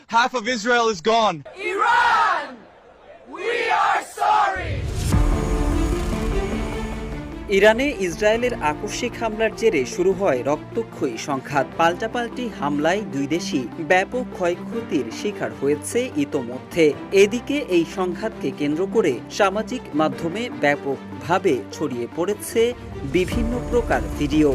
Half of Israel is gone. Iran, we are sorry. ইরানে ইসরায়েলের আকস্মিক হামলার জেরে শুরু হয় রক্তক্ষয়ী সংঘাত। পাল্টাপাল্টি হামলায় দুই দেশই ব্যাপক ক্ষয়ক্ষতির শিকার হয়েছে ইতোমধ্যে। এদিকে এই সংঘাতকে কেন্দ্র করে সামাজিক মাধ্যমে ব্যাপকভাবে ছড়িয়ে পড়েছে বিভিন্ন প্রকার ভিডিও।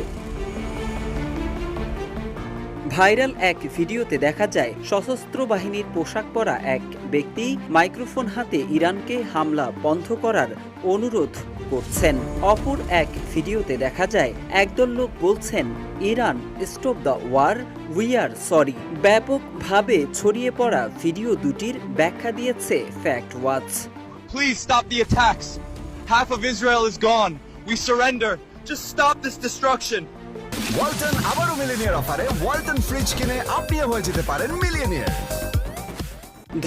ভাইরাল এক ভিডিওতে দেখা যায় সশস্ত্র বাহিনীর পোশাক পরা এক ব্যক্তি মাইক্রোফোন হাতে ইরানকে হামলা বন্ধ করার অনুরোধ করছেন। অপর এক ভিডিওতে দেখা যায় একদল লোক বলছেন, Iran stop the war, we are sorry. ব্যাপকভাবে ছড়িয়ে পড়া ভিডিও দুটির ব্যাখ্যা দিয়েছে fact watch. Please stop the attacks. Half of Israel is gone. We surrender. Just stop this destruction. Walton আবারও মিলিনিয়ার অফারে ওয়ালটন ফ্রিজ কিনে আপনিও হয়ে যেতে পারেন মিলিয়নিয়ার।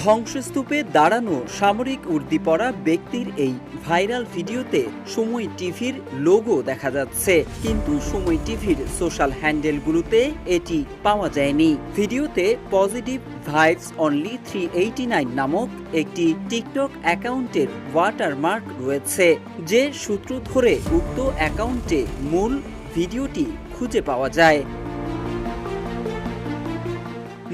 ধ্বংসস্তূপে দাঁড়ানো সামরিক উর্দি পরা ব্যক্তির এই ভাইরাল ভিডিওতে সময় টিভির লোগো দেখা যাচ্ছে, কিন্তু সময় টিভির সোশ্যাল হ্যান্ডেলগুলোতে এটি পাওয়া যায়নি। ভিডিওতে পজিটিভ ভাইবস অনলি 389 নামক একটি টিকটক অ্যাকাউন্টের ওয়াটারমার্ক রয়েছে, যে সূত্র ধরে উক্ত অ্যাকাউন্টে মূল ভিডিওটি খুঁজে পাওয়া যায়।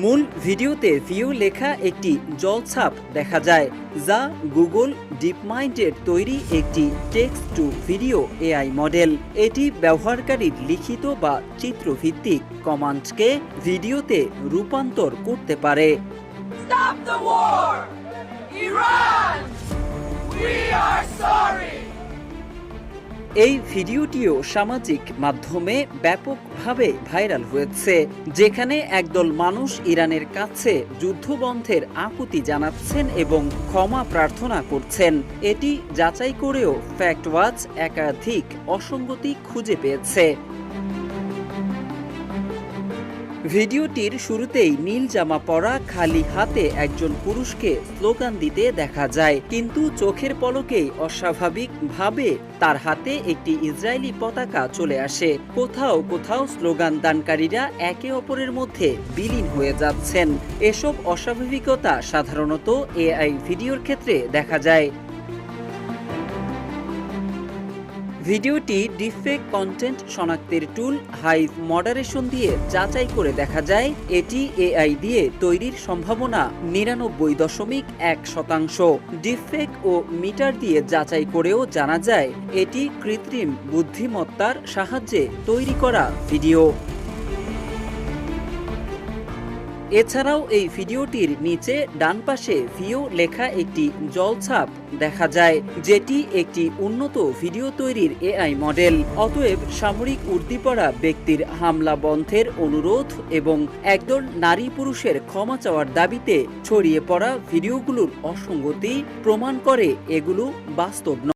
মূল ভিডিওতে ভিউ লেখা একটি জলছাপ দেখা যায়, যা গুগল ডিপমাইন্ডের তৈরি একটি text to video AI model. এটি ব্যবহারকারীর লিখিত বা চিত্রভিত্তিক কমান্ডকে ভিডিওতে রূপান্তর করতে পারে। Stop the war. Iran, we are sorry. এই ভিডিওটিও সামাজিক মাধ্যমে ব্যাপকভাবে ভাইরাল হয়েছে, যেখানে একদল মানুষ ইরানের কাছে যুদ্ধবন্ধের আকুতি জানাচ্ছেন এবং ক্ষমা প্রার্থনা করছেন। এটি যাচাই করেও ফ্যাক্ট ওয়াচ একাধিক অসঙ্গতি খুঁজে পেয়েছে। ভিডিওটির শুরুতেই নীল জামা পরা খালি হাতে একজন পুরুষকে স্লোগান দিতে দেখা যায়, কিন্তু চোখের পলকেই অস্বাভাবিকভাবে তার হাতে একটি ইসরায়েলি পতাকা চলে আসে। কোথাও কোথাও স্লোগান দানকারীরা একে অপরের মধ্যে বিলীন হয়ে যাচ্ছেন। এসব অস্বাভাবিকতা সাধারণত এআই ভিডিওর ক্ষেত্রে দেখা যায়। ভিডিওটি ডিফেক্ট কন্টেন্ট শনাক্তের টুল হাইভ মডারেশন দিয়ে যাচাই করে দেখা যায় এটি এআই দিয়ে তৈরির সম্ভাবনা 99.1%। ডিফেক্ট ও মিটার দিয়ে যাচাই করেও জানা যায় এটি কৃত্রিম বুদ্ধিমত্তার সাহায্যে তৈরি করা ভিডিও। এছাড়াও এই ভিডিওটির নিচে ডান পাশে ভিউ লেখা একটি জলছাপ দেখা যায়, যেটি একটি উন্নত ভিডিও তৈরির এআই মডেল। অতএব সামরিক উর্দি পরা ব্যক্তির হামলা বন্ধের অনুরোধ এবং একদল নারী পুরুষের ক্ষমা চাওয়ার দাবিতে ছড়িয়ে পড়া ভিডিওগুলোর অসঙ্গতি প্রমাণ করে এগুলো বাস্তব নয়।